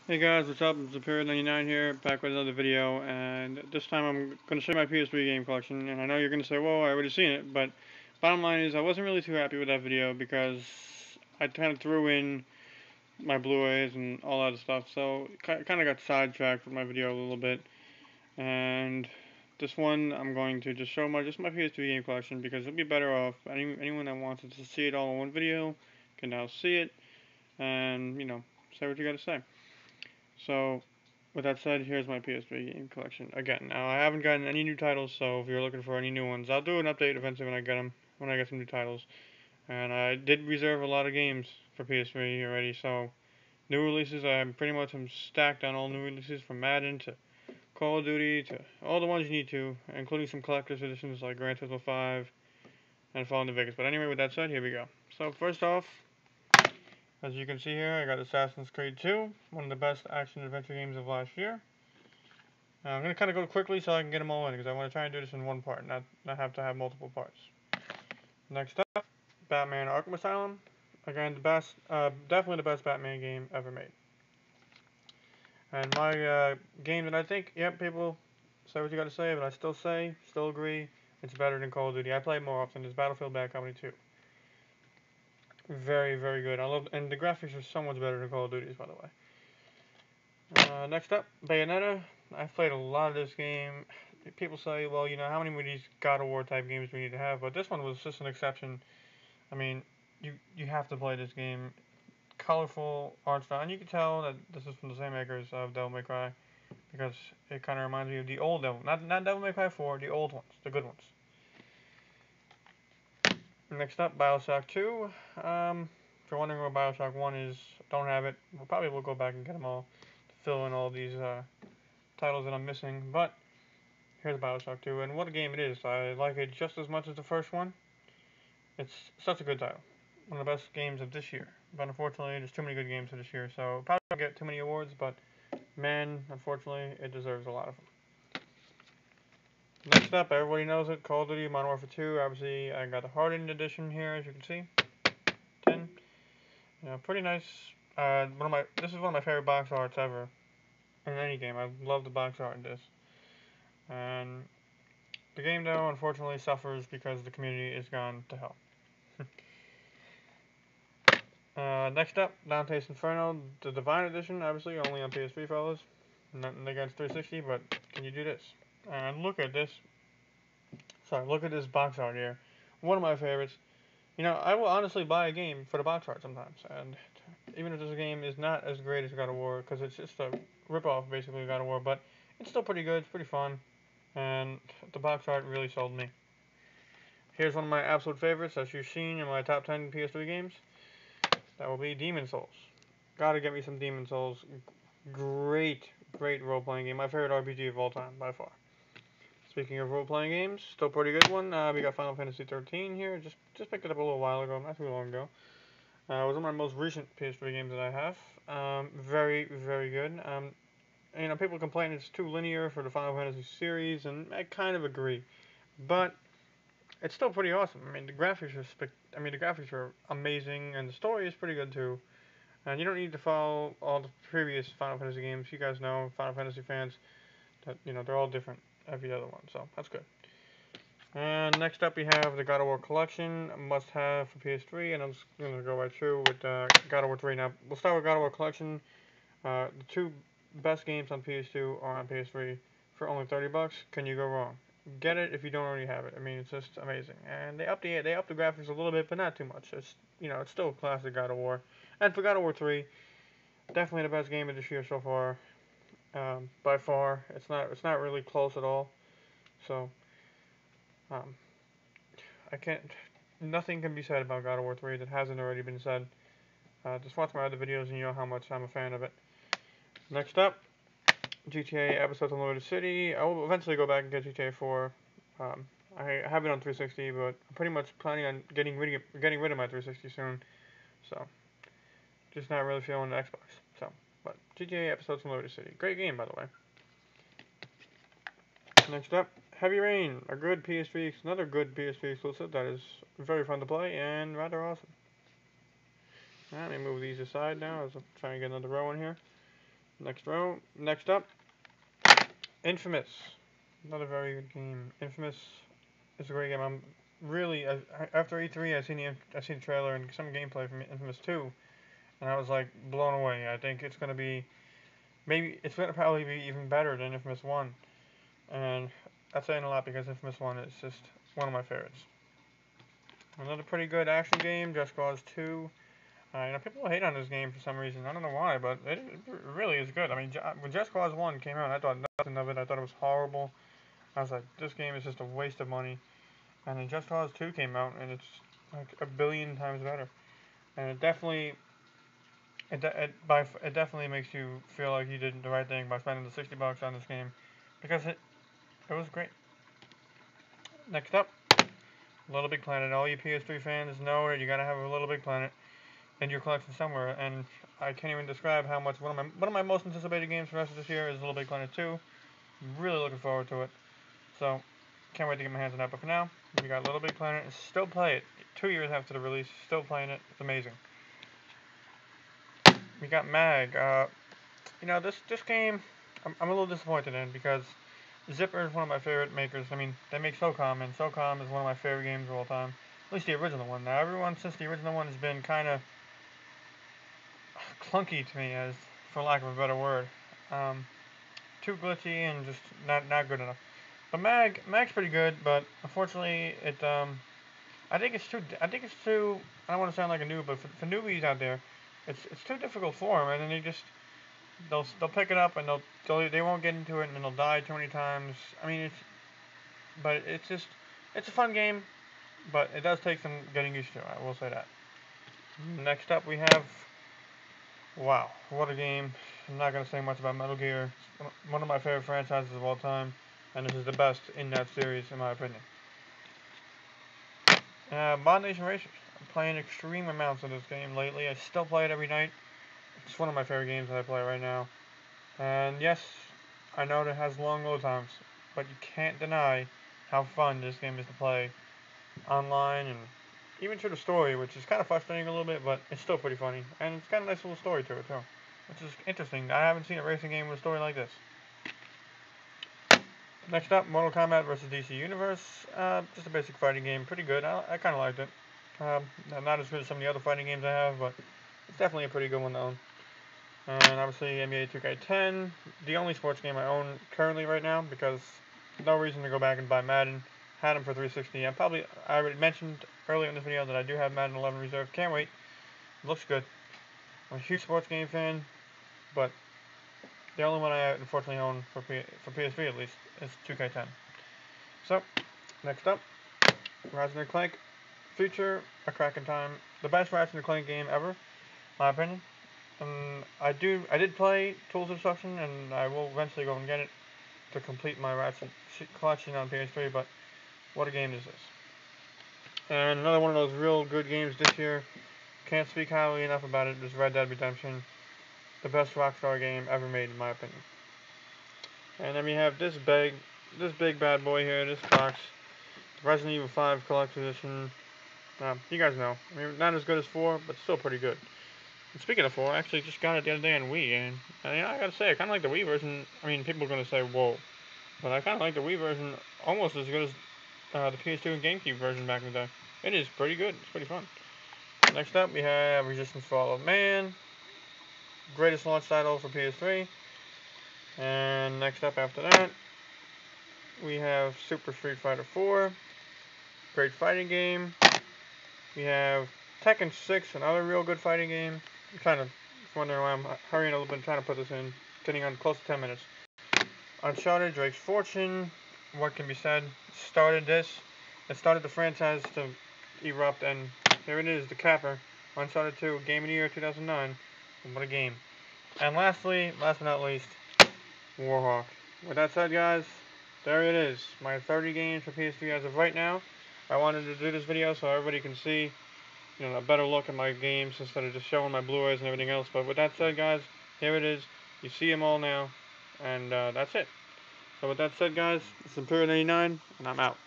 Hey guys, what's up? It's Superior99 here, back with another video, and this time I'm going to show you my PS3 game collection, and I know you're going to say, whoa, I already seen it, but bottom line is I wasn't really too happy with that video because I kind of threw in my Blu-rays and all that stuff, so kind of got sidetracked with my video a little bit, and this one I'm going to just show my PS3 game collection because it'll be better off. Anyone that wants to see it all in one video can now see it, and, say what you got to say. So, with that said, here's my PS3 game collection. Again, now I haven't gotten any new titles, so if you're looking for any new ones, I'll do an update eventually when I get them, when I get some new titles. And I did reserve a lot of games for PS3 already, so new releases, I'm pretty much stacked on all new releases from Madden to Call of Duty to all the ones you need to, including some collector's editions like Gran Turismo 5 and Fallout New Vegas. But anyway, with that said, here we go. So first off, as you can see here, I got Assassin's Creed 2, one of the best action-adventure games of last year. I'm going to kind of go quickly so I can get them all in, because I want to try and do this in one part, not have to have multiple parts. Next up, Batman Arkham Asylum. Again, definitely the best Batman game ever made. And my game that I think, yep, people say what you got to say, but I still agree, it's better than Call of Duty. I play it more often, is Battlefield Bad Company 2. Very, very good. And the graphics are so much better than Call of Duty's, by the way. Next up, Bayonetta. I've played a lot of this game. People say, well, how many of these God of War type games do we need to have? But this one was just an exception. I mean, you have to play this game. Colorful art style, and you can tell that this is from the same makers of Devil May Cry, because it kind of reminds me of the old Devil, not Devil May Cry 4, the old ones, the good ones. Next up, Bioshock 2. If you're wondering where Bioshock 1 is, don't have it. We'll go back and get them all to fill in all these titles that I'm missing. But here's Bioshock 2, and what a game it is. I like it just as much as the first one. It's such a good title. One of the best games of this year. But unfortunately, there's too many good games for this year, so probably don't get too many awards, but man, unfortunately, it deserves a lot of them. Next up, everybody knows it, Call of Duty Modern Warfare 2. Obviously, I got the Hardened Edition here, as you can see. 10. Pretty nice. This is one of my favorite box arts ever in any game. I love the box art in this. And the game, though, unfortunately suffers because the community is gone to hell. Next up, Dante's Inferno, the Divine Edition, obviously only on PS3, fellas. Nothing against 360, but can you do this? And look at this. Sorry, look at this box art here. One of my favorites. I will honestly buy a game for the box art sometimes, and even if this game is not as great as God of War, because it's just a ripoff basically of God of War, but it's still pretty good, it's pretty fun, and the box art really sold me. Here's one of my absolute favorites, as you've seen in my top 10 PS3 games. That will be Demon Souls. Gotta get me some Demon Souls. Great role-playing game. My favorite RPG of all time, by far. Speaking of role-playing games, still pretty good one. We got Final Fantasy 13 here. Just picked it up a little while ago, not too long ago. It was one of my most recent PS3 games that I have. Very good. People complain it's too linear for the Final Fantasy series, and I kind of agree. But it's still pretty awesome. The graphics are amazing, and the story is pretty good too. And you don't need to follow all the previous Final Fantasy games. You guys know, Final Fantasy fans, that they're all different, every other one. So that's good. And next up we have the God of War Collection, must-have for PS3, and I'm just going to go right through with God of War 3. Now, we'll start with God of War Collection. The two best games on PS2 are on PS3 for only $30. Can you go wrong? Get it if you don't already have it. It's just amazing. And they up the graphics a little bit, but not too much. It's it's still classic God of War. And for God of War 3, definitely the best game of this year so far. By far, it's not really close at all. So, I can't. Nothing can be said about God of War 3 that hasn't already been said. Just watch my other videos and you know how much I'm a fan of it. Next up, GTA Episodes Unloaded City. I will eventually go back and get GTA 4. I have it on 360, but I'm pretty much planning on getting rid of my 360 soon. So, just not really feeling the Xbox. So, but GTA Episodes Unloaded City, great game by the way. Next up, Heavy Rain, another good PS3 exclusive that is very fun to play and rather awesome. Let me move these aside now as I'm trying to get another row in here. Next up, Infamous. Another very good game. Infamous is a great game. I'm really after E3, I seen the trailer and some gameplay from Infamous 2, and I was like blown away. I think it's gonna be it's gonna probably be even better than Infamous 1, and that's saying a lot because Infamous 1 is just one of my favorites. Another pretty good action game, Just Cause 2. People hate on this game for some reason. I don't know why, but it really is good. I mean, when Just Cause 1 came out, I thought nothing of it. I thought it was horrible. I was like, this game is just a waste of money. And then Just Cause 2 came out, and it's like a billion times better. And it definitely makes you feel like you did the right thing by spending the $60 on this game, because it was great. Next up, Little Big Planet. All you PS3 fans know that you gotta have a Little Big Planet in your collection somewhere, and I can't even describe how much one of my most anticipated games for the rest of this year is Little Big Planet 2. I'm really looking forward to it. So can't wait to get my hands on that. But for now, we got Little Big Planet. Still play it 2 years after the release. Still playing it. It's amazing. We got Mag. This game I'm a little disappointed in, because Zipper is one of my favorite makers. I mean, they make SOCOM, and SOCOM is one of my favorite games of all time. At least the original one. Now, everyone since the original one has been kind of clunky to me, as for lack of a better word. Too glitchy and just not good enough. But Mag's pretty good, but unfortunately I think it's too I don't want to sound like a noob, but for newbies out there, it's too difficult for them, and then they'll pick it up and they won't get into it, and then they'll die too many times. I mean, it's a fun game, but it does take some getting used to. I will say that. Next up we have, wow, what a game. I'm not going to say much about Metal Gear. It's one of my favorite franchises of all time, and this is the best in that series, in my opinion. Mod Nation Racers. I'm playing extreme amounts of this game lately. I still play it every night. It's one of my favorite games that I play right now. And yes, I know it has long load times, but you can't deny how fun this game is to play online, and even through the story, which is kind of frustrating a little bit, but it's still pretty funny. And it's got a nice little story to it, too, which is interesting. I haven't seen a racing game with a story like this. Next up, Mortal Kombat vs. DC Universe. Just a basic fighting game. Pretty good. I kind of liked it. Not as good as some of the other fighting games I have, but it's definitely a pretty good one to own. And obviously NBA 2K10. The only sports game I own currently right now, because no reason to go back and buy Madden. Had them for 360. I already mentioned earlier in this video that I do have Madden 11 reserved. Can't wait. Looks good. I'm a huge sports game fan, but the only one I unfortunately own for PS3 at least is 2K10. So, next up, Ratchet & Clank Future, A Crack in Time. The best Ratchet & Clank game ever, my opinion. I did play Tools of Destruction, and I will eventually go and get it to complete my Ratchet collection on PS3, but what a game is this. And another one of those real good games this year. Can't speak highly enough about it. Is Red Dead Redemption. The best Rockstar game ever made, in my opinion. And then we have this big bad boy here, this box. Resident Evil 5 Collection Edition. You guys know. I mean, not as good as 4, but still pretty good. And speaking of 4, I actually just got it the other day on Wii, and I gotta say, I kind of like the Wii version. I mean, people are gonna say, whoa. But I kind of like the Wii version almost as good as the PS2 and GameCube version back in the day. It is pretty good. It's pretty fun. Next up, we have Resistance Fall of Man. Greatest launch title for PS3. And next up after that, we have Super Street Fighter 4. Great fighting game. We have Tekken 6, another real good fighting game. I'm kind of wondering why I'm hurrying a little bit, trying to put this in. Getting on close to 10 minutes. Uncharted, Drake's Fortune. What can be said? It started the franchise to erupt, and here it is, the capper. Uncharted 2, Game of the Year 2009. What a game. And lastly, last but not least, Warhawk. With that said, guys, there it is. My 30 games for PS3 as of right now. I wanted to do this video so everybody can see, a better look at my games instead of just showing my Blu-rays and everything else. But with that said, guys, here it is. You see them all now, and that's it. So with that said, guys, it's Imperial 89, and I'm out.